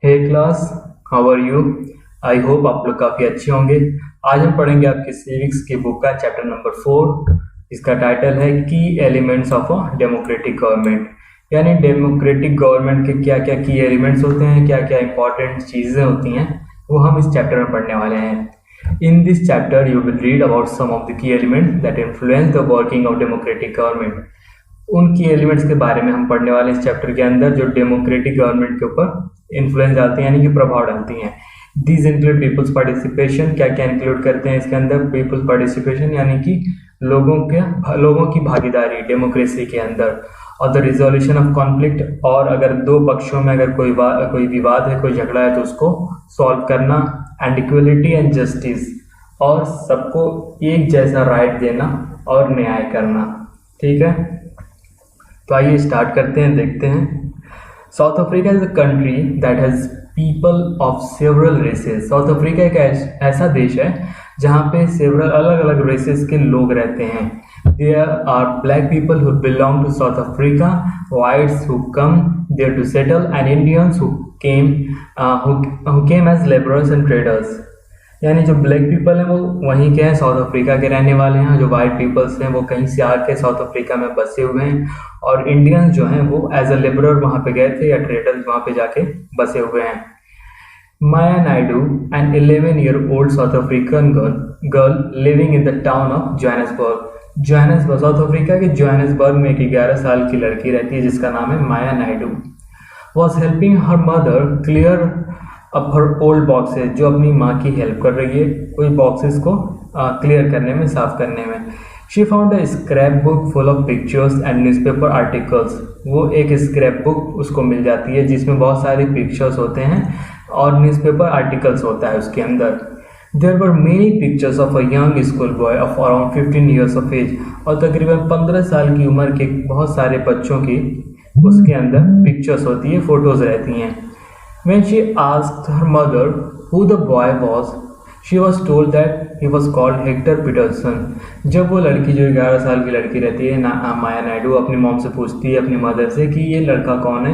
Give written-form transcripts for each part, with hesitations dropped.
Hey class, how are you. I hope आप लोग काफ़ी अच्छे होंगे। आज हम पढ़ेंगे आपके सिविक्स की बुक का चैप्टर नंबर 4। इसका टाइटल है की elements of a democratic government. यानी डेमोक्रेटिक गवर्नमेंट के क्या क्या की एलिमेंट्स होते हैं, क्या क्या इंपॉर्टेंट चीज़ें होती हैं, वो हम इस चैप्टर में पढ़ने वाले हैं। In this chapter you will read about some of the key elements that influence the working of democratic government. उन की एलिमेंट्स के बारे में हम पढ़ने वाले इस चैप्टर के अंदर जो डेमोक्रेटिक गवर्नमेंट के ऊपर इन्फ्लुएंस डालती हैं, यानी कि प्रभाव डालती हैं। These include peoples participation. क्या क्या इंक्लूड करते हैं इसके अंदर? पीपल्स पार्टिसिपेशन यानी कि लोगों की भागीदारी डेमोक्रेसी के अंदर। और द रिजोल्यूशन ऑफ कॉन्फ्लिक्ट, और अगर दो पक्षों में अगर कोई विवाद है, कोई झगड़ा है, तो उसको सॉल्व करना। एंड इक्वलिटी एंड जस्टिस, और सबको एक जैसा राइट देना और न्याय करना। ठीक है, तो आइए स्टार्ट करते हैं, देखते हैं। South Africa is a country that has people of several races. South Africa एक ऐसा देश है जहाँ पे सेवरल अलग अलग रेसेस के लोग रहते हैं। There are black people who belong to South Africa, whites who come there to settle, and Indians who came as labourers and traders. यानी जो ब्लैक पीपल हैं वो वहीं के हैं, साउथ अफ्रीका के रहने वाले हैं। जो वाइट पीपल्स हैं वो कहीं से आके साउथ अफ्रीका में बसे हुए हैं। और इंडियंस जो हैं वो एज अ लेबरर वहाँ पे गए थे, या ट्रेडर्स वहाँ पे जाके बसे हुए हैं। Maya Naidu, an 11-year-old South African girl living in the town of Johannesburg. South Africa के जोहानिसबर्ग में एक 11 साल की लड़की रहती है जिसका नाम है Maya Naidu. Was helping her mother clear up her old boxes, जो अपनी माँ की हेल्प कर रही है कोई बॉक्सेस को क्लियर करने में, साफ करने में। She found a scrap book full of pictures and newspaper articles. वो एक स्क्रैप बुक उसको मिल जाती है जिसमें बहुत सारे पिक्चर्स होते हैं और न्यूज़पेपर आर्टिकल्स होता है उसके अंदर। There were many pictures of a young school boy of around 15 years of age. और तकरीबन 15 साल की उम्र के बहुत सारे बच्चों की उसके अंदर पिक्चर्स होती है, फोटोज रहती हैं। When she asked her mother who the boy was, she was told that he was called Hector Peterson. जब वो लड़की, जो 11 साल की लड़की रहती है माया नायडू, अपनी मॉम से पूछती है, अपनी मदर से, कि ये लड़का कौन है,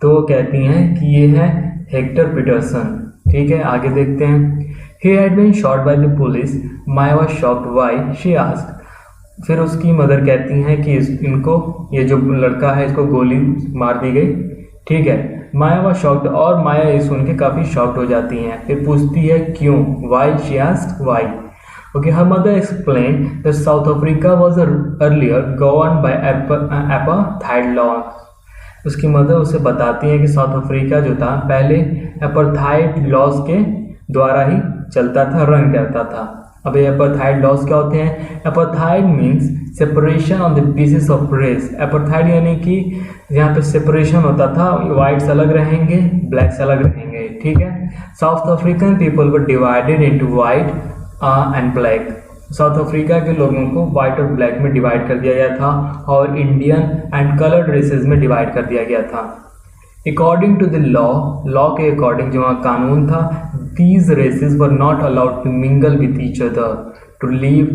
तो वो कहती हैं कि ये है हेक्टर पीटरसन। ठीक है, आगे देखते हैं। He had been shot by the police. Maya was shocked. Why? She asked. फिर उसकी मदर कहती हैं कि इनको, ये जो लड़का है, इसको गोली मार दी गई। ठीक है, माया वॉज शॉक्ड, और माया ये सुन के काफ़ी शॉक्ड हो जाती हैं। फिर पूछती है क्यों, why, she asked why. Okay, her mother explained that South Africa was earlier govern by apartheid law. उसकी मदर उसे बताती है कि साउथ अफ्रीका जो था पहले एपार्थाइड लॉज के द्वारा ही चलता था, रन करता था। अब ये एपार्थाइड लॉज क्या होते हैं? Apartheid means separation on the basis of race. Apartheid यानी कि यहाँ पे सेपरेशन होता था, वाइट्स अलग रहेंगे, ब्लैक्स अलग रहेंगे। ठीक है, south African people were divided into white and black. South Africa के लोगों को वाइट और ब्लैक में डिवाइड कर दिया गया था, और इंडियन एंड कलर्ड रेसेस में डिवाइड कर दिया गया था। अकॉर्डिंग टू द लॉ के अकॉर्डिंग जो वहाँ कानून था, these races were not allowed to mingle with each other, to live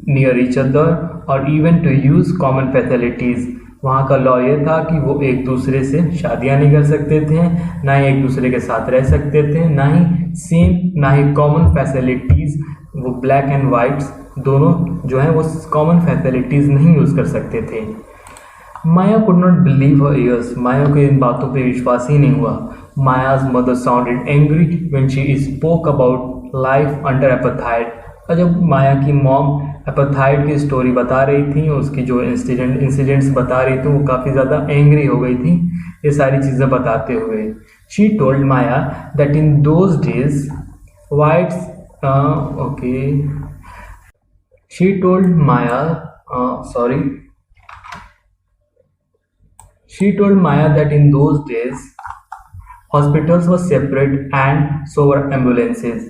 near each other, or even to use common facilities. वहाँ का लॉ ये था कि वो एक दूसरे से शादियाँ नहीं कर सकते थे, ना ही एक दूसरे के साथ रह सकते थे, ना ही कॉमन फैसिलिटीज़। वो ब्लैक एंड वाइट्स दोनों जो हैं वो कॉमन फैसिलिटीज़ नहीं यूज़ कर सकते थे। Maya could not believe her ears. Maya को इन बातों पे विश्वास ही नहीं हुआ। Maya's mother sounded angry when she spoke about life under apartheid. और जब माया की मॉम अपार्थाइड की स्टोरी बता रही थी, उसकी जो इंसिडेंट्स बता रही थी, वो काफ़ी ज़्यादा एंग्री हो गई थी ये सारी चीज़ें बताते हुए। She told Maya that in those days whites she told Maya that in those days hospitals were separate and so were ambulances.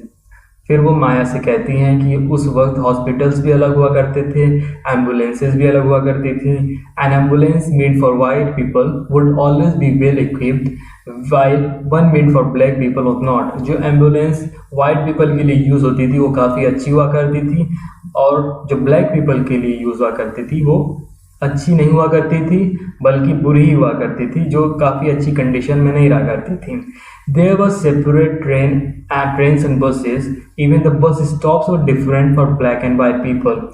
फिर वो माया से कहती हैं कि उस वक्त हॉस्पिटल्स भी अलग हुआ करते थे, एम्बुलेंसेज भी अलग हुआ करती थी। N ambulance made for white people would always be well equipped, while one made for black people was not. जो एम्बुलेंस वाइट पीपल के लिए यूज़ होती थी वो काफ़ी अच्छी हुआ करती थी, और जो ब्लैक पीपल के लिए यूज़ हुआ करती थी वो अच्छी नहीं हुआ करती थी, बल्कि बुरी ही हुआ करती थी, जो काफ़ी अच्छी कंडीशन में नहीं रहा करती थी। There was separate trains and buses, even the bus stops were different for black and white people.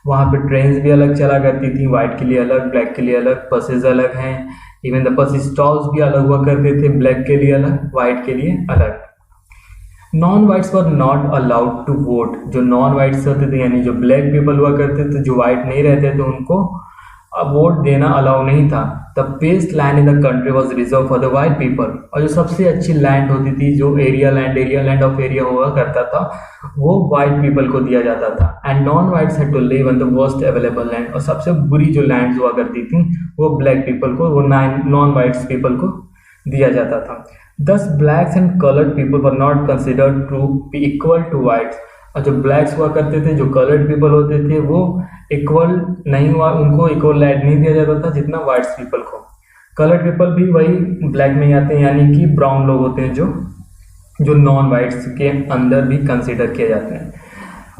वहाँ पे ट्रेन्स भी अलग चला करती थी, वाइट के लिए अलग, ब्लैक के लिए अलग, बसेज अलग हैं। इवन द बस स्टॉप्स भी अलग हुआ करते थे, ब्लैक के लिए अलग, वाइट के लिए अलग। Non whites were not allowed to vote. जो नॉन वाइट्स होते थे, यानी जो ब्लैक पीपल हुआ करते थे, जो वाइट नहीं रहते थे, उनको वोट देना अलाउ नहीं था। The best land in the country was reserve for the white people. और जो सबसे अच्छी लैंड होती थी, जो एरिया लैंड ऑफ एरिया हुआ करता था, वो वाइट पीपल को दिया जाता था। And non whites had to live on the worst available land. और सबसे बुरी जो लैंड हुआ करती थी, वो ब्लैक पीपल को, वो नॉन वाइट्स पीपल को दिया जाता था। Thus blacks and colored people were not considered to be equal to whites। और जो blacks हुआ करते थे, जो colored people होते थे, वो इक्वल नहीं हुआ, उनको इक्वल लैंड नहीं दिया जाता था जितना whites people को। colored people भी वही black में ही आते हैं, यानी कि ब्राउन लोग होते हैं, जो नॉन वाइट्स के अंदर भी कंसिडर किए जाते हैं।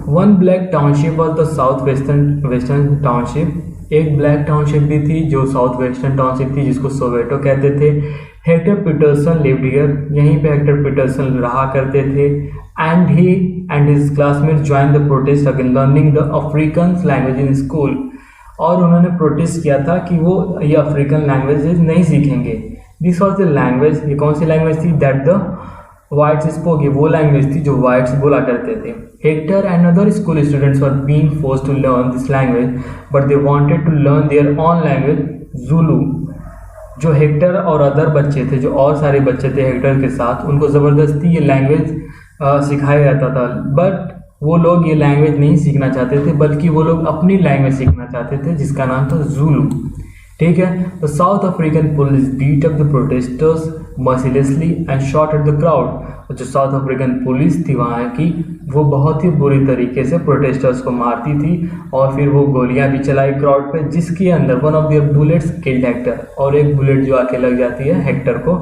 One black township was the south western township. एक ब्लैक टाउनशिप भी थी जो साउथ वेस्टर्न टाउनशिप थी, जिसको सोवेटो कहते थे। Hector Peterson lived here. यहीं पे हेक्टर पीटरसन रहा करते थे। And he and his classmates join the protest against learning the African language in school. और उन्होंने प्रोटेस्ट किया था कि वो ये अफ्रीकन लैंग्वेजेस नहीं सीखेंगे। दिस वॉज द लैंग्वेज, ये कौन सी लैंग्वेज थी? That the whites spoke. ये वो लैंग्वेज थी जो वाइट्स बोला करते थे। Hector and other school students were being forced to learn this language, but they wanted to learn their own language, Zulu. जो हेक्टर और अदर बच्चे थे, जो और सारे बच्चे थे हेक्टर के साथ, उनको ज़बरदस्ती ये लैंग्वेज सिखाया जाता था, बट वो लोग ये लैंग्वेज नहीं सीखना चाहते थे, बल्कि वो लोग अपनी लैंग्वेज सीखना चाहते थे, जिसका नाम था ज़ुलू। ठीक है। The South African police beat up the protesters mercilessly and shot at the crowd. जो साउथ अफ्रीकन पुलिस थी वहाँ की, वो बहुत ही बुरी तरीके से प्रोटेस्टर्स को मारती थी, और फिर वो गोलियां भी चलाई क्राउड पे, जिसके अंदर one of their bullets killed Hector. और एक बुलेट जो आके लग जाती है हेक्टर को,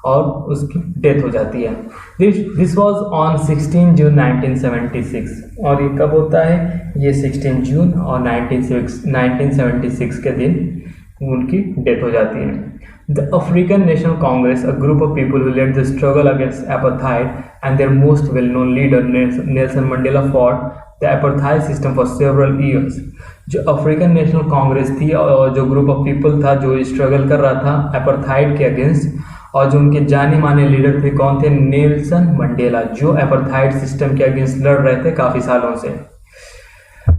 और उसकी डेथ हो जाती है। दिस वॉज ऑन 16 जून 1976। और ये कब होता है? ये 16 जून और 1976 के दिन उनकी डेथ हो जाती है। The African National Congress, a group of people who led the struggle against apartheid, and their most well-known leader Nelson Mandela fought the apartheid system for several years। जो अफ्रीकन नेशनल कांग्रेस थी, और जो group of people था जो struggle कर रहा था apartheid के अगेंस्ट, और जो उनके जाने माने लीडर थे, कौन थे? नेल्सन मंडेला, जो अपार्थाइड सिस्टम के अगेंस्ट लड़ रहे थे काफ़ी सालों से।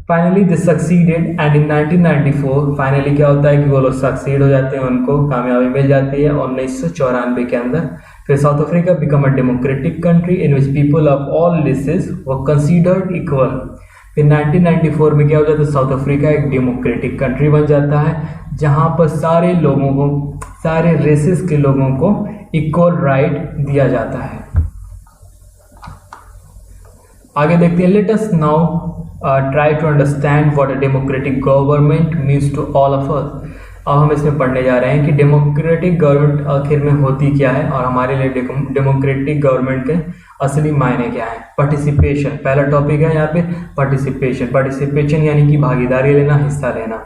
Finally they succeeded and in 1994 finally क्या होता है कि वो लोग सक्सीड हो जाते हैं, उनको कामयाबी मिल जाती है। और 1994 के अंदर फिर South Africa become a democratic country in which people of all races were considered equal. फिर 1994 में क्या हो जाता है? साउथ अफ्रीका एक डेमोक्रेटिक कंट्री बन जाता है, जहाँ पर सारे लोगों को, सारे रेसेस के लोगों को इक्वल राइट दिया जाता है। आगे देखते हैं। Let us now try to understand what a democratic government means to all of us। अब हम इसमें पढ़ने जा रहे हैं कि डेमोक्रेटिक गवर्नमेंट आखिर में होती क्या है, और हमारे लिए डेमोक्रेटिक गवर्नमेंट के असली मायने क्या है। पार्टिसिपेशन पहला टॉपिक है यहाँ पे। पार्टिसिपेशन यानी कि भागीदारी लेना, हिस्सा लेना।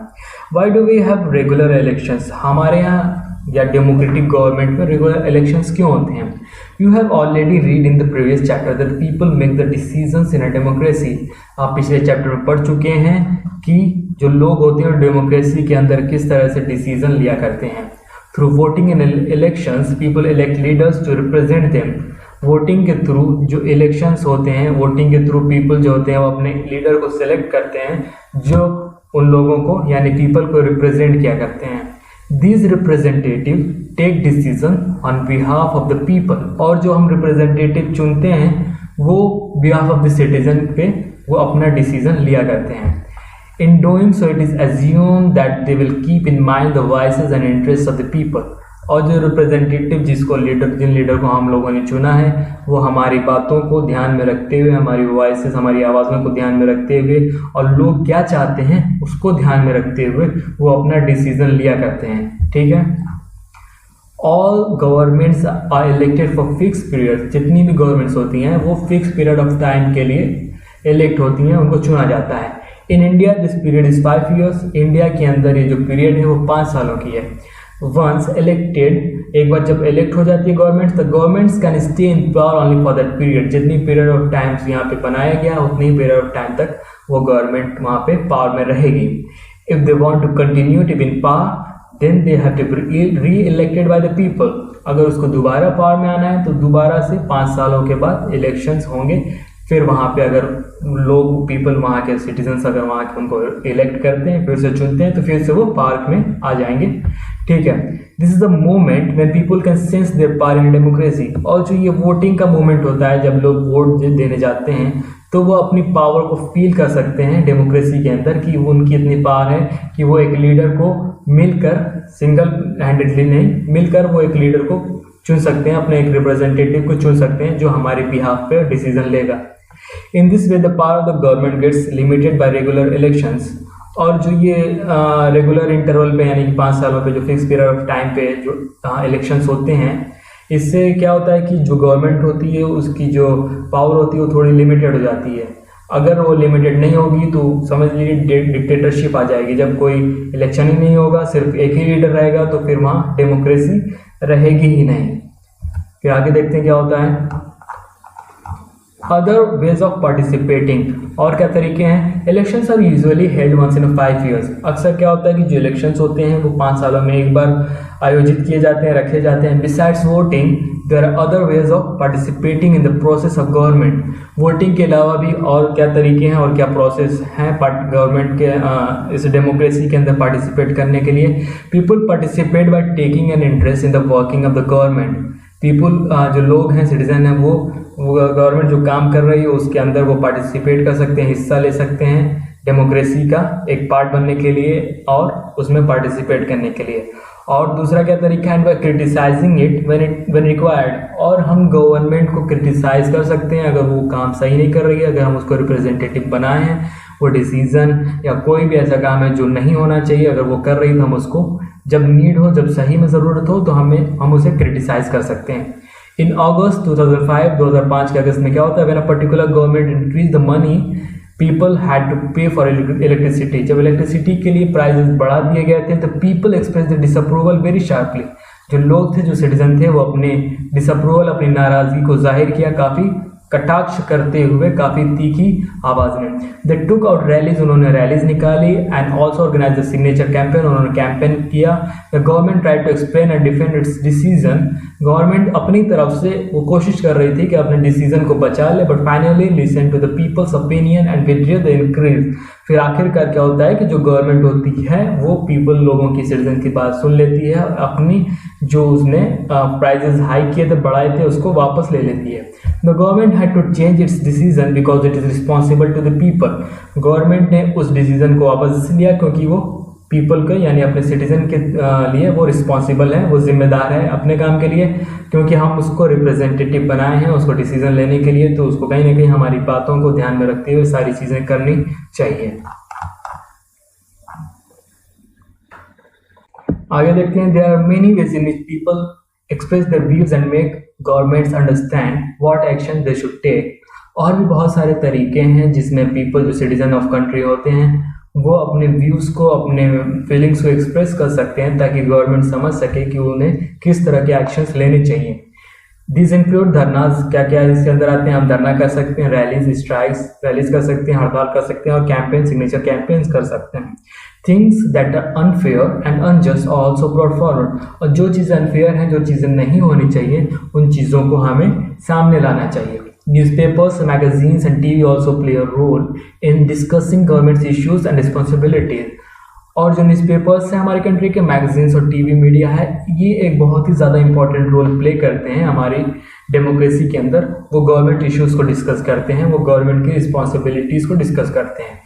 Why do we have regular elections? हमारे यहाँ या डेमोक्रेटिक गवर्नमेंट में रेगुलर इलेक्शंस क्यों होते हैं? You have already read in the previous chapter that people make the decisions in a democracy. आप पिछले चैप्टर में पढ़ चुके हैं कि जो लोग होते हैं डेमोक्रेसी के अंदर किस तरह से डिसीजन लिया करते हैं। Through voting in elections people elect leaders to represent them. Voting के थ्रू जो इलेक्शंस होते हैं, वोटिंग के थ्रू पीपल जो होते हैं वो अपने लीडर को सिलेक्ट करते हैं, जो उन लोगों को यानी पीपल को रिप्रेजेंट किया करते हैं। These representative take decision on behalf of the people। और जो हम रिप्रेजेंटेटिव चुनते हैं वो behalf of the citizen पे वो अपना डिसीजन लिया करते हैं। In doing so it is assumed that they will keep in mind the voices and interests of the people। और जो रिप्रेजेंटेटिव जिन लीडर को हम लोगों ने चुना है, वो हमारी बातों को ध्यान में रखते हुए, हमारी वॉइसेस, हमारी आवाज़ों को ध्यान में रखते हुए, और लोग क्या चाहते हैं उसको ध्यान में रखते हुए वो अपना डिसीजन लिया करते हैं। ठीक है। All governments are elected for fix period. जितनी भी गवर्नमेंट्स होती हैं वो फिक्स पीरियड ऑफ टाइम के लिए इलेक्ट होती हैं, उनको चुना जाता है। In India this period is 5 years। India के अंदर ये जो पीरियड है वो 5 सालों की है। वंस इलेक्टेड, एक बार जब इलेक्ट हो जाती है government, the governments can stay in power only for that period. जितनी पीरियड ऑफ टाइम यहाँ पे बनाया गया उतनी पीरियड ऑफ टाइम तक वो गवर्नमेंट वहाँ पे पावर में रहेगी। If they want to continue to be in power then they have to be re-elected by the people. अगर उसको दोबारा पावर में आना है तो दोबारा से 5 सालों के बाद इलेक्शंस होंगे। फिर वहाँ पे अगर लोग पीपल वहाँ के सिटीजन्स अगर वहाँ के उनको इलेक्ट करते हैं, फिर से चुनते हैं, तो फिर से वो पार्क में आ जाएंगे। ठीक है, this is the moment when people can sense their power in democracy. और जो ये वोटिंग का मोमेंट होता है, जब लोग वोट देने जाते हैं तो वो अपनी पावर को फील कर सकते हैं डेमोक्रेसी के अंदर कि वो उनकी इतनी पावर है कि वो एक लीडर को मिलकर, सिंगल हैंडेडली नहीं, मिलकर वो एक लीडर को चुन सकते हैं, अपने एक रिप्रेजेंटेटिव को चुन सकते हैं जो हमारे बिहाफ पे डिसीजन लेगा। In this way the power of the government gets limited by regular elections. और जो ये रेगुलर इंटरवल पे यानी कि 5 सालों पे जो फिक्स पीरियड ऑफ टाइम पे जो इलेक्शंस होते हैं, इससे क्या होता है कि जो गवर्नमेंट होती है उसकी जो पावर होती है वो थोड़ी लिमिटेड हो जाती है। अगर वो लिमिटेड नहीं होगी तो समझ लीजिए डिक्टेटरशिप आ जाएगी। जब कोई इलेक्शन ही नहीं होगा, सिर्फ एक ही लीडर रहेगा, तो फिर वहाँ डेमोक्रेसी रहेगी ही नहीं। फिर आगे देखते हैं क्या होता है। अदर वेज ऑफ पार्टिसिपेटिंग, और क्या तरीके हैं। Elections are usually held once in 5 years। अक्सर क्या होता है कि जो इलेक्शंस होते हैं वो 5 सालों में एक बार आयोजित किए जाते हैं, रखे जाते हैं। Besides voting there are other ways of participating in the process of government. Voting के अलावा भी और क्या तरीके हैं और क्या प्रोसेस हैं गवर्नमेंट के इस डेमोक्रेसी के अंदर पार्टिसिपेट करने के लिए। People participate by taking an interest in the working of the government. People जो लोग हैं, सिटीजन हैं, वो गवर्नमेंट जो काम कर रही है उसके अंदर वो पार्टिसिपेट कर सकते हैं, हिस्सा ले सकते हैं डेमोक्रेसी का एक पार्ट बनने के लिए और उसमें पार्टिसिपेट करने के लिए। और दूसरा क्या तरीका है, क्रिटिसाइजिंग इट व्हेन रिक्वायर्ड। और हम गवर्नमेंट को क्रिटिसाइज कर सकते हैं अगर वो काम सही नहीं कर रही है, अगर हम उसको रिप्रेजेंटेटिव बनाए हैं, वो डिसीजन या कोई भी ऐसा काम है जो नहीं होना चाहिए, अगर वो कर रही है तो हम उसको जब नीड हो, जब सही में ज़रूरत हो तो हम उसे क्रिटिसाइज कर सकते हैं। इन अगस्त 2005 के अगस्त में क्या होता है, when a particular government increase the money people had to pay for electricity. जब इलेक्ट्रिसिटी के लिए प्राइजेस बढ़ा दिए गए थे तो people express the disapproval very sharply. जो लोग थे, जो सिटीजन थे, वो अपने डिसअप्रूवल, अपनी नाराजगी को जाहिर किया काफ़ी कटाक्ष करते हुए, काफ़ी तीखी आवाज़ में। दे टुक आउट रैलीज, उन्होंने रैलीज निकाली। And also organise the signature campaign, उन्होंने कैंपेन किया। The government try to explain and defend its decision. Government अपनी तरफ से वो कोशिश कर रही थी कि अपने डिसीजन को बचा ले, but finally listen to the people's opinion and withdraw the increase. फिर आखिरकार क्या होता है कि जो गवर्नमेंट होती है वो पीपल, लोगों की, सिटीजन की बात सुन लेती है, अपनी जो उसने प्राइजेस हाई किए थे, बढ़ाए थे, उसको वापस ले लेती है। The government had to change its decision because it is responsible to the people. Government ने उस डिसीजन को वापस इसलिए लिया क्योंकि वो पीपल के यानी अपने सिटीजन के लिए वो रिस्पॉन्सिबल है, वो जिम्मेदार है अपने काम के लिए, क्योंकि हम उसको रिप्रेजेंटेटिव बनाए हैं उसको डिसीजन लेने के लिए, तो उसको कहीं ना कहीं हमारी बातों को ध्यान में रखते हुए सारी चीज़ें करनी चाहिए। आगे देखते हैं, there are many ways in which people express their views and make governments understand what action they should take. और भी बहुत सारे तरीके हैं जिसमें पीपल, जो सिटीजन ऑफ कंट्री होते हैं, वो अपने व्यूज़ को, अपने फीलिंग्स को एक्सप्रेस कर सकते हैं ताकि गवर्नमेंट समझ सके कि उन्हें किस तरह के एक्शंस लेने चाहिए। दिस इंक्लूड धरनाज, क्या क्या इसके अंदर आते हैं। हम धरना कर सकते हैं, रैलीज, स्ट्राइक्स, रैलीज कर सकते हैं, हड़ताल कर सकते हैं, और कैंपेन, सिग्नेचर कैंपेन्स कर सकते हैं। Things that are unfair and unjust are also brought forward. और जो चीज़ें अनफेयर हैं, जो चीज़ें नहीं होनी चाहिए, उन चीज़ों को हमें सामने लाना चाहिए। Newspapers, magazines and TV also play a role in discussing government's issues and responsibilities. और जो न्यूज़पेपर्स हैं हमारी कंट्री के, मैगजीन्स और टीवी मीडिया है, ये एक बहुत ही ज़्यादा इंपॉर्टेंट रोल प्ले करते हैं हमारी डेमोक्रेसी के अंदर। वो गवर्नमेंट इश्यूज़ को डिस्कस करते हैं, वो गवर्नमेंट की रिस्पॉन्सिबिलिटीज़ को डिस्कस करते हैं।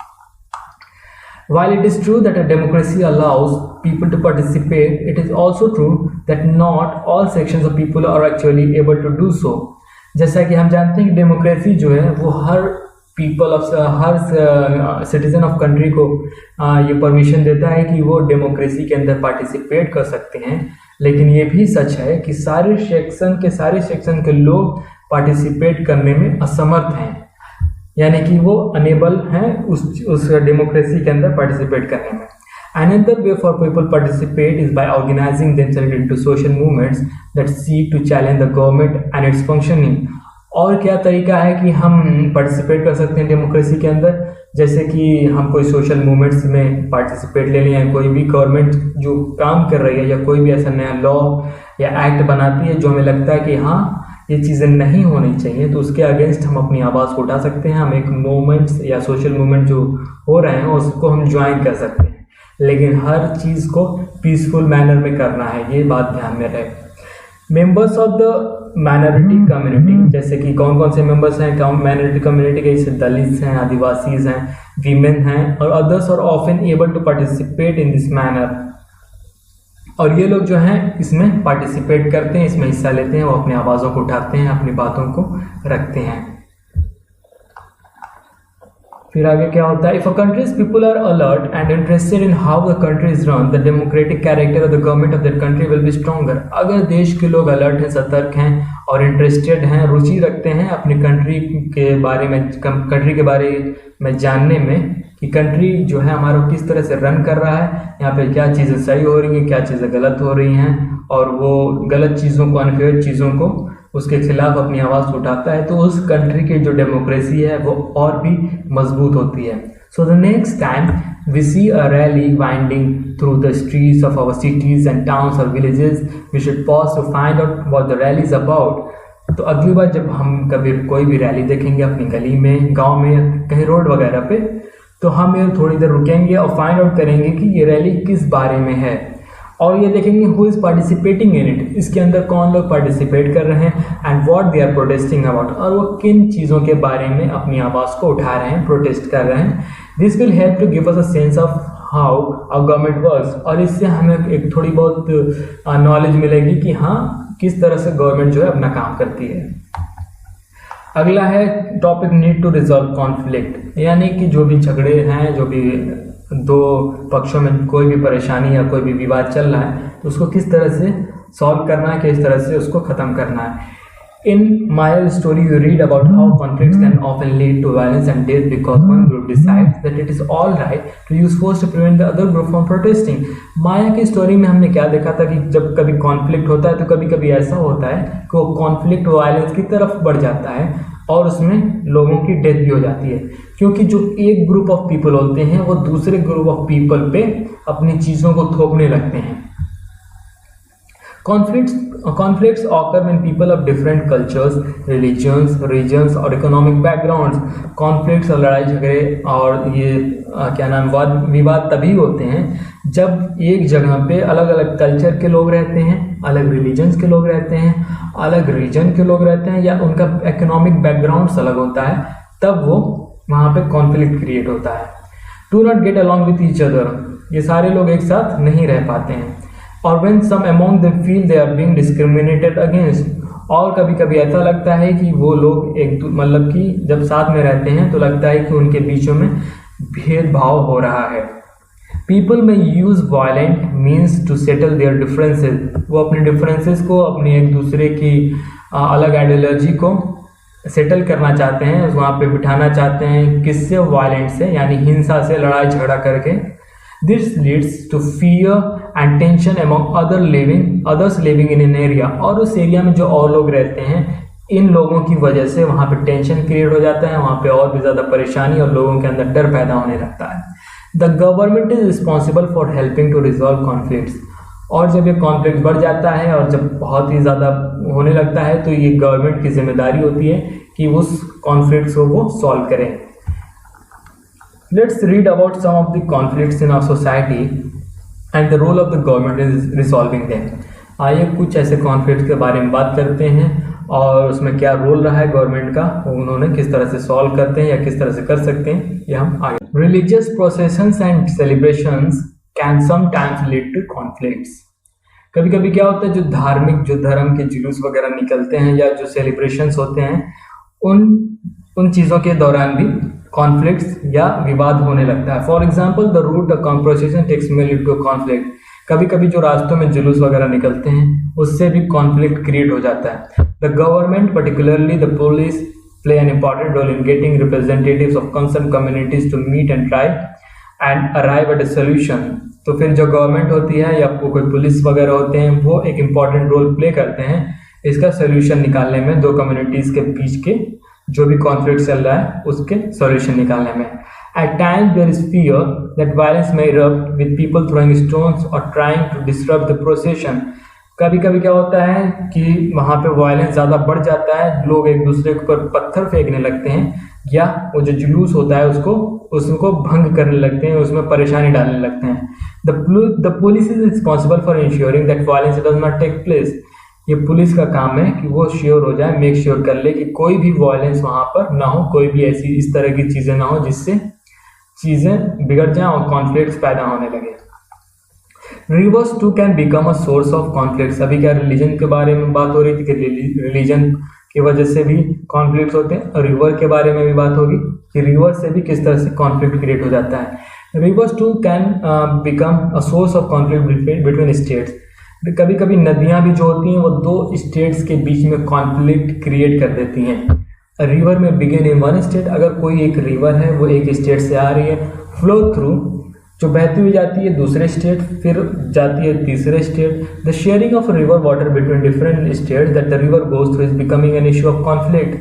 While it is true that a democracy allows people to participate, it is also true that not all sections of people are actually able to do so. जैसा कि हम जानते हैं कि डेमोक्रेसी जो है वो her people of, her citizen of country को ये परमिशन देता है कि वो डेमोक्रेसी के अंदर पार्टिसिपेट कर सकते हैं। लेकिन ये भी सच है कि सारे सेक्शन के लोग पार्टिसिपेट करने में असमर्थ हैं। यानी कि वो अनेबल हैं उस डेमोक्रेसी के अंदर पार्टिसिपेट करने में। Another way for people participate is by organizing themselves into social movements that seek to challenge the government and its functioning। और क्या तरीका है कि हम पार्टिसिपेट कर सकते हैं डेमोक्रेसी के अंदर, जैसे कि हम कोई सोशल मूवमेंट्स में पार्टिसिपेट ले लें, या कोई भी गवर्नमेंट जो काम कर रही है या कोई भी ऐसा नया लॉ या एक्ट बनाती है जो हमें लगता है कि हाँ ये चीज़ें नहीं होनी चाहिए, तो उसके अगेंस्ट हम अपनी आवाज़ को उठा सकते हैं। हम एक मूवमेंट्स या सोशल मूवमेंट जो हो रहे हैं उसको हम ज्वाइन कर सकते हैं, लेकिन हर चीज़ को पीसफुल मैनर में करना है, ये बात ध्यान में रहे। Members of the minority community, जैसे कि कौन कौन से मेंबर्स हैं माइनॉरिटी कम्युनिटी के, जैसे दलित्स हैं, आदिवासीज हैं, वीमेन हैं, और others are often able to participate in this manner. और ये लोग जो हैं इसमें पार्टिसिपेट करते हैं, इसमें हिस्सा लेते हैं, वो अपनी आवाज़ों को उठाते हैं, अपनी बातों को रखते हैं। फिर आगे क्या होता है, if a country's people are alert and interested in how the country is run, the democratic character of the government of that country will be stronger. अगर देश के लोग अलर्ट हैं, सतर्क हैं और इंटरेस्टेड हैं, रुचि रखते हैं अपनी कंट्री के बारे में जानने में कि कंट्री जो है हमारा किस तरह से रन कर रहा है, यहाँ पे क्या चीज़ें सही हो रही हैं, क्या चीज़ें गलत हो रही हैं, और वो गलत चीज़ों को, अनफेयर चीज़ों को उसके खिलाफ अपनी आवाज़ उठाता है, तो उस कंट्री की जो डेमोक्रेसी है वो और भी मजबूत होती है। So the next time we see a rally winding through the streets of our cities and towns और villages, we should pause to find out what the rally is about. तो अगली बार जब हम कभी कोई भी रैली देखेंगे अपनी गली में, गांव में, कहीं रोड वगैरह पे, तो हम ये थोड़ी देर रुकेंगे और फाइंड आउट करेंगे कि ये रैली किस बारे में है, और ये देखेंगे who is participating in it, इसके अंदर कौन लोग पार्टिसिपेट कर रहे हैं, and what they are protesting about, और वो किन चीज़ों के बारे में अपनी आवाज़ को उठा रहे हैं, प्रोटेस्ट कर रहे हैं। This will help to give us a sense of how a government works, और इससे हमें एक थोड़ी बहुत नॉलेज मिलेगी कि हाँ किस तरह से गवर्नमेंट जो है अपना काम करती है। अगला है topic need to resolve conflict, यानी कि जो भी झगड़े हैं, जो भी दो पक्षों में कोई भी परेशानी या कोई भी विवाद चल रहा है, तो उसको किस तरह से सॉल्व करना है, किस तरह से उसको ख़त्म करना है। In Maya's story, you read about how conflicts can often lead to violence and death because one group decides that it is all right to use force to prevent the other group from protesting. माया की story में हमने क्या देखा था कि जब कभी conflict होता है तो कभी कभी ऐसा होता है कि वो कॉन्फ्लिक्ट वायलेंस की तरफ बढ़ जाता है और उसमें लोगों की डेथ भी हो जाती है, क्योंकि जो एक ग्रुप ऑफ पीपल होते हैं वो दूसरे ग्रुप ऑफ पीपल पे अपनी चीज़ों को थोपने लगते हैं। Conflicts occur when people of different cultures, religions, regions और economic backgrounds, conflicts और लड़ाई झगड़े और ये विवाद तभी होते हैं जब एक जगह पे अलग अलग कल्चर के लोग रहते हैं, अलग रिलीजन्स के लोग रहते हैं, अलग रीजन के लोग रहते हैं, या उनका इकोनॉमिक बैकग्राउंड अलग होता है, तब वो वहाँ पे कॉन्फ्लिक्ट क्रिएट होता है। Do not get along with each other, ये सारे लोग एक साथ नहीं रह पाते हैं। और when some among them feel they are being discriminated against, और कभी कभी ऐसा लगता है कि वो लोग मतलब कि जब साथ में रहते हैं तो लगता है कि उनके बीचों में भेदभाव हो रहा है। People may use violent means to settle their differences, वो अपने डिफरेंसेस को, अपने एक दूसरे की अलग आइडियोलॉजी को सेटल करना चाहते हैं, वहाँ पे बिठाना चाहते हैं, किससे? वायलेंट से, यानी हिंसा से, लड़ाई झगड़ा करके। This leads to fear and tension among others living in an area, और उस एरिया में जो और लोग रहते हैं, इन लोगों की वजह से वहाँ पे टेंशन क्रिएट हो जाता है, वहाँ पे और भी ज़्यादा परेशानी और लोगों के अंदर डर पैदा होने लगता है। The government is responsible for helping to resolve conflicts, और जब ये कॉन्फ्लिक्ट बढ़ जाता है और जब बहुत ही ज़्यादा होने लगता है तो ये गवर्नमेंट की जिम्मेदारी होती है कि उस कॉन्फ्लिक्ट्स को वो सॉल्व करें। Let's read about some of the conflicts in our society and the role of the government in resolving them. आइए कुछ ऐसे कॉन्फ्लिक्ट के बारे में बात करते हैं और उसमें क्या रोल रहा है गवर्नमेंट का, उन्होंने किस तरह से सॉल्व करते हैं या किस तरह से कर सकते हैं, ये हम आगे। Religious processions and celebrations can sometimes lead to conflicts. कभी कभी क्या होता है, जो धर्म के जुलूस वगैरह निकलते हैं या जो सेलिब्रेशंस होते हैं, उन चीज़ों के दौरान भी कॉन्फ्लिक्ट्स या विवाद होने लगता है। For example, the route procession takes may lead to conflict. कभी कभी जो रास्तों में जुलूस वगैरह निकलते हैं उससे भी कॉन्फ्लिक्ट क्रिएट हो जाता है। The government, particularly the police play an important role in getting representatives of concerned communities to meet and try and arrive at a solution. तो फिर जो गवर्नमेंट होती है या कोई पुलिस वगैरह होते हैं वो एक इम्पॉर्टेंट रोल प्ले करते हैं इसका सोल्यूशन निकालने में, दो कम्युनिटीज़ के बीच के जो भी कॉन्फ्लिक्ट चल रहा है उसके सोल्यूशन निकालने में. At times there is fear that violence may erupt with people throwing stones or trying to disrupt the procession. कभी कभी क्या होता है कि वहाँ पे वायलेंस ज़्यादा बढ़ जाता है, लोग एक दूसरे के ऊपर पत्थर फेंकने लगते हैं या वो जो जुलूस होता है उसको भंग करने लगते हैं, उसमें परेशानी डालने लगते हैं. The police is responsible for ensuring that violence does not take place. ये पुलिस का काम है कि वो श्योर हो जाए, मेक श्योर कर ले कि कोई भी वायलेंस वहाँ पर ना हो, कोई भी ऐसी इस तरह की चीज़ें ना हो जिससे चीज़ें बिगड़ जाएं और कॉन्फ्लिक्ट्स पैदा होने लगे. Rivers too can become a source of conflicts. अभी क्या रिलीजन के बारे में बात हो रही थी कि रिलीजन की वजह से भी कॉन्फ्लिक्ट्स होते हैं, और रिवर के बारे में भी बात होगी कि रिवर से भी किस तरह से कॉन्फ्लिक्ट क्रिएट हो जाता है. Rivers too can become a source of conflict between states. कभी कभी नदियाँ भी जो होती हैं वो दो स्टेट्स के बीच में कॉन्फ्लिक्ट क्रिएट कर देती हैं. रिवर में बिगिन इन वन स्टेट. अगर कोई एक रिवर है वो एक स्टेट से आ रही है, फ्लो थ्रू जो बहती हुई जाती है दूसरे स्टेट, फिर जाती है तीसरे state. The sharing of river water between different state that the river goes through is becoming an issue of conflict.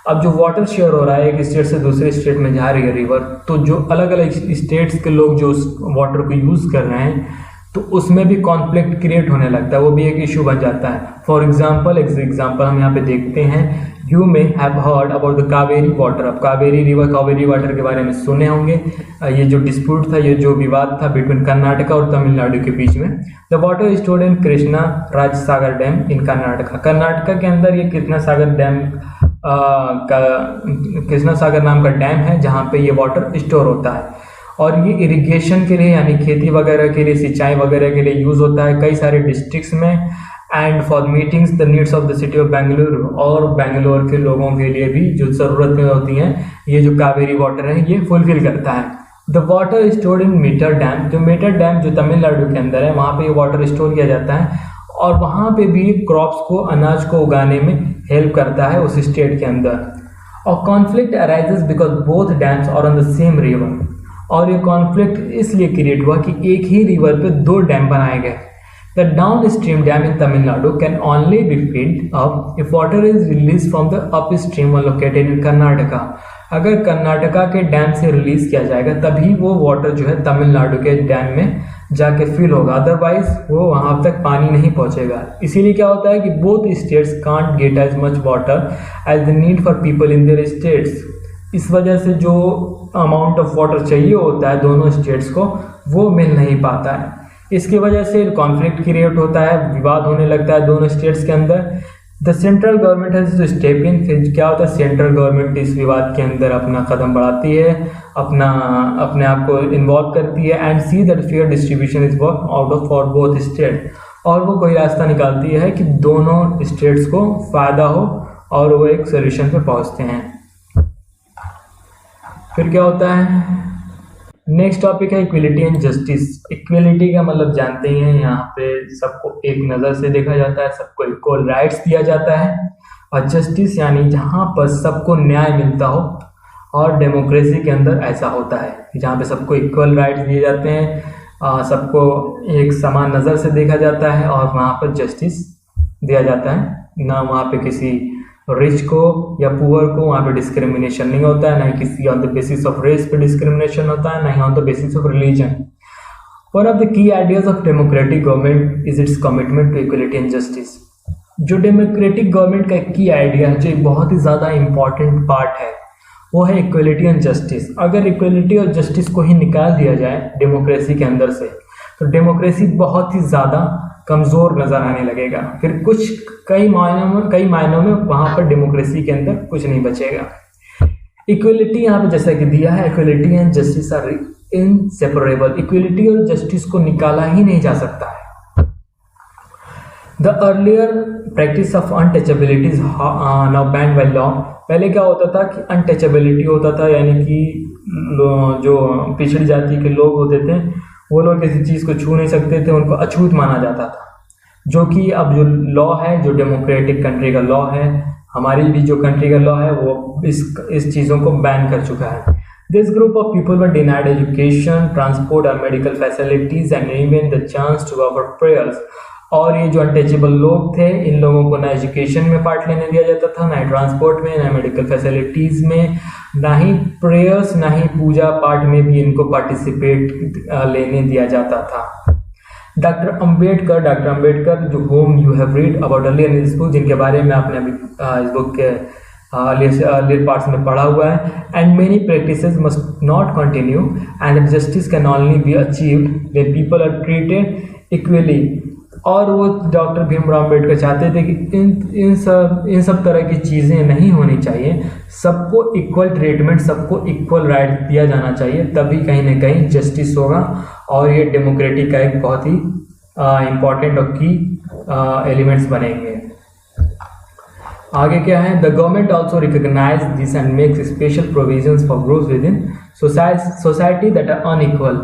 अब जो वाटर शेयर हो रहा है एक स्टेट से दूसरे स्टेट में जा रही है रिवर, तो जो अलग अलग स्टेट्स के लोग जो उस वाटर को यूज़ कर रहे हैं तो उसमें भी कॉन्फ्लिक्ट क्रिएट होने लगता है, वो भी एक इशू बन जाता है. फॉर एग्जाम्पल हम यहाँ पे देखते हैं, you may have heard about the Kaveri water. अब कावेरी वाटर के बारे में सुने होंगे. ये जो डिस्प्यूट था, ये जो विवाद था बिटवीन कर्नाटका और तमिलनाडु के बीच में. The water stored in Krishna Raj Sagar dam in Karnataka. Karnataka के अंदर ये कृष्णा सागर डैम कृष्णा सागर नाम का डैम है जहाँ पे ये वाटर स्टोर होता है, और ये इरिगेशन के लिए यानी खेती वगैरह के लिए, सिंचाई वगैरह के लिए यूज़ होता है कई सारे डिस्ट्रिक्ट्स में. And for meetings the needs of the city of Bengaluru. और बेंगलोर के लोगों के लिए भी जो ज़रूरतें होती हैं ये जो कावेरी वाटर है ये फुलफिल करता है. The water stored in Mettur dam. जो मीटर डैम जो तमिलनाडु के अंदर है वहाँ पे ये वाटर स्टोर किया जाता है, और वहाँ पे भी क्रॉप्स को, अनाज को उगाने में हेल्प करता है उस स्टेट के अंदर. और conflict arises because both dams are on the same river. और ये कॉन्फ्लिक्ट इसलिए क्रिएट हुआ कि एक ही रिवर पे दो डैम बनाए गए. The down stream dam in Tamil Nadu can only be filled up if water is release from the up stream one located in Karnataka. अगर कर्नाटका के डैम से रिलीज किया जाएगा तभी वो वाटर जो है तमिलनाडु के डैम में जाके फिल होगा, अदरवाइज वो वहाँ तक पानी नहीं पहुँचेगा. इसीलिए क्या होता है कि both states can't get as much water as the need for people in their states. इस वजह से जो अमाउंट ऑफ वाटर चाहिए होता है दोनों स्टेट्स को वो मिल नहीं पाता है. इसकी वजह से कॉन्फ्लिक्ट क्रिएट होता है, विवाद होने लगता है दोनों स्टेट्स के अंदर. The central government has to step in. फिर क्या होता है, सेंट्रल गवर्नमेंट इस विवाद के अंदर अपना कदम बढ़ाती है, अपने आप को इन्वॉल्व करती है and see that fair distribution is work out of for both state. और वो कोई रास्ता निकालती है कि दोनों स्टेट्स को फ़ायदा हो और वो एक सोल्यूशन पे पहुँचते हैं. फिर क्या होता है, नेक्स्ट टॉपिक है इक्वलिटी एंड जस्टिस. इक्वलिटी का मतलब जानते ही हैं, यहाँ पे सबको एक नज़र से देखा जाता है, सबको इक्वल राइट्स दिया जाता है. और जस्टिस यानी जहाँ पर सबको न्याय मिलता हो, और डेमोक्रेसी के अंदर ऐसा होता है कि जहाँ पे सबको इक्वल राइट्स दिए जाते हैं, सबको एक समान नज़र से देखा जाता है और वहाँ पर जस्टिस दिया जाता है. ना वहाँ पे किसी रिच को या पुअर को वहाँ पे डिस्क्रिमिनेशन नहीं होता है, ना ही किसी on the basis of race पे डिस्क्रिमिनेशन होता है, ना ही on the basis of religion. One of the key ideas of democratic government is its commitment to equality and justice. जो डेमोक्रेटिक गवर्नमेंट का की आइडिया है, जो एक बहुत ही ज़्यादा इंपॉर्टेंट पार्ट है, वो है इक्वलिटी एंड जस्टिस. अगर इक्वलिटी और जस्टिस को ही निकाल दिया जाए डेमोक्रेसी के अंदर से तो डेमोक्रेसी बहुत ही ज़्यादा कमज़ोर नज़र आने लगेगा. फिर कई मायनों में वहाँ पर डेमोक्रेसी के अंदर कुछ नहीं बचेगा. इक्वलिटी यहाँ पे जैसा कि दिया है, equality and justice are inseparable. Equality और जस्टिस को निकाला ही नहीं जा सकता है. The earlier practice of untouchability is now banned by law. पहले क्या होता था कि अनटचेबिलिटी होता था, यानी कि जो पिछड़ी जाति के लोग होते थे वो लोग किसी चीज़ को छू नहीं सकते थे, उनको अछूत माना जाता था. जो कि अब जो लॉ है, जो डेमोक्रेटिक कंट्री का लॉ है, हमारी भी जो कंट्री का लॉ है वो इस चीज़ों को बैन कर चुका है। This group of people were denied education, transport और medical facilities and even the chance to offer prayers. और ये जो अनटचेबल लोग थे, इन लोगों को ना एजुकेशन में पार्ट लेने दिया जाता था, ना ही ट्रांसपोर्ट में, ना मेडिकल फैसिलिटीज़ में, ना ही प्रेयर्स, ना ही पूजा पाठ में भी इनको पार्टिसिपेट लेने दिया जाता था। डॉक्टर अंबेडकर जो home you have read about earlier in this book, जिनके बारे में आपने अभी इस बुक के अर्लियर पार्ट्स में पढ़ा हुआ है, and many practices must not continue and justice can only be achieved when people are treated equally. और वो डॉक्टर भीमराव अम्बेडकर चाहते थे कि इन सब तरह की चीज़ें नहीं होनी चाहिए, सबको इक्वल ट्रीटमेंट, सबको इक्वल राइट दिया जाना चाहिए, तभी कहीं ना कहीं जस्टिस होगा और ये डेमोक्रेटिक का एक बहुत ही इम्पॉर्टेंट और की एलिमेंट्स बनेंगे। आगे क्या है, the government also recognise this and makes special provisions for groups within society that are unequal.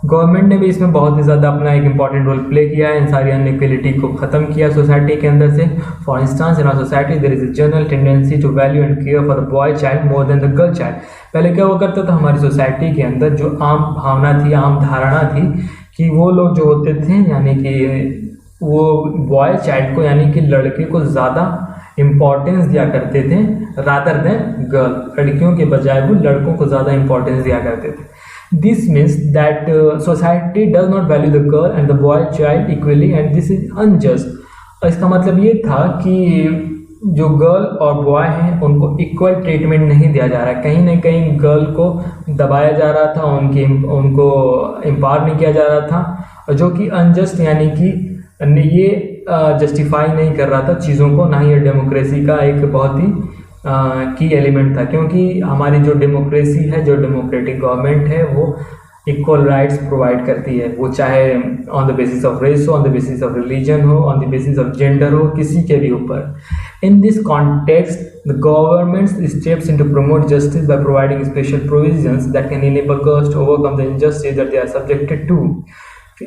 Government ने भी इसमें बहुत ही ज़्यादा अपना एक इंपॉर्टेंट रोल प्ले किया है, इन सारी अनइक्वलिटी को ख़त्म किया सोसाइटी के अंदर से। For instance in our society there is a general tendency to value and care for the boy child more than the girl child. पहले क्या हुआ करता था, हमारी सोसाइटी के अंदर जो आम भावना थी, आम धारणा थी कि वो लोग जो होते थे, यानी कि वो बॉय चाइल्ड को, यानी कि लड़के को ज़्यादा इम्पोर्टेंस दिया करते थे रादर देन गर्ल। लड़कियों के बजाय वो लड़कों को ज़्यादा इम्पोर्टेंस दिया करते थे। This means that society does not value the girl and the boy child equally and this is unjust। और इसका मतलब ये था कि जो गर्ल और बॉय हैं उनको इक्वल ट्रीटमेंट नहीं दिया जा रहा है, कहीं ना कहीं गर्ल को दबाया जा रहा था, उनको एम्पावर नहीं किया जा रहा था, और जो कि अनजस्ट, यानी कि ये जस्टिफाई नहीं कर रहा था चीज़ों को, ना ही ये डेमोक्रेसी का एक बहुत ही की एलिमेंट था। क्योंकि हमारी जो डेमोक्रेसी है, जो डेमोक्रेटिक गवर्नमेंट है, वो इक्वल राइट्स प्रोवाइड करती है, वो चाहे on the basis of race हो, on the basis of religion हो, on the basis of gender हो, किसी के भी ऊपर। In this context the government steps in to promote justice by providing special provisions that can enable girls to overcome the injustice that they are subjected to.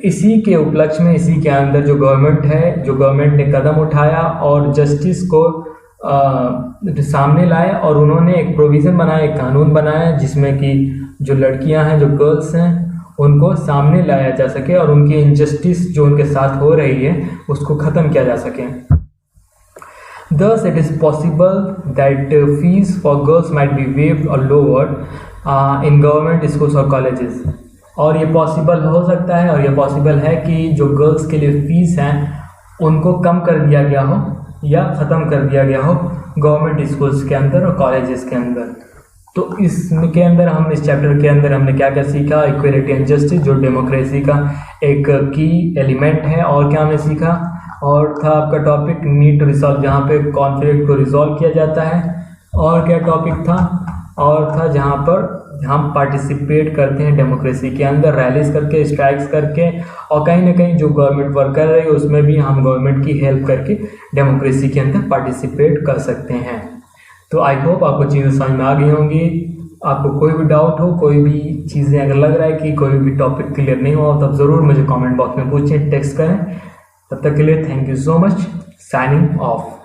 इसी के उपलक्ष्य में, इसी के अंदर जो गवर्नमेंट ने कदम उठाया और जस्टिस को सामने लाए, और उन्होंने एक प्रोविज़न बनाया, एक कानून बनाया, जिसमें कि जो लड़कियां हैं, जो गर्ल्स हैं, उनको सामने लाया जा सके और उनकी इनजस्टिस जो उनके साथ हो रही है उसको ख़त्म किया जा सके। Thus it is possible that fees for girls might be waived or lowered in government schools or colleges। और ये पॉसिबल हो सकता है, और ये पॉसिबल है कि जो गर्ल्स के लिए फ़ीस हैं उनको कम कर दिया गया हो या ख़त्म कर दिया गया हो गवर्नमेंट स्कूल्स के अंदर और कॉलेजेस के अंदर। तो इसके अंदर हम इस चैप्टर के अंदर हमने क्या क्या सीखा, इक्वलिटी एंड जस्टिस जो डेमोक्रेसी का एक की एलिमेंट है, और क्या हमने सीखा, और था आपका टॉपिक नीड टू रिजॉल्व, जहाँ पे कॉन्फ्लिक्ट को रिजॉल्व किया जाता है, और क्या टॉपिक था, और था जहाँ पर हम पार्टिसिपेट करते हैं डेमोक्रेसी के अंदर, रैलीज करके, स्ट्राइक्स करके, और कहीं ना कहीं जो गवर्नमेंट वर्क कर रही है उसमें भी हम गवर्नमेंट की हेल्प करके डेमोक्रेसी के अंदर पार्टिसिपेट कर सकते हैं। तो आई होप आपको चीज़ें समझ में आ गई होंगी। आपको कोई भी डाउट हो, कोई भी चीज़ें अगर लग रहा है कि कोई भी टॉपिक क्लियर नहीं हुआ, तब ज़रूर मुझे कमेंट बॉक्स में पूछें, टेक्स्ट करें। तब तक के लिए thank you so much, signing off.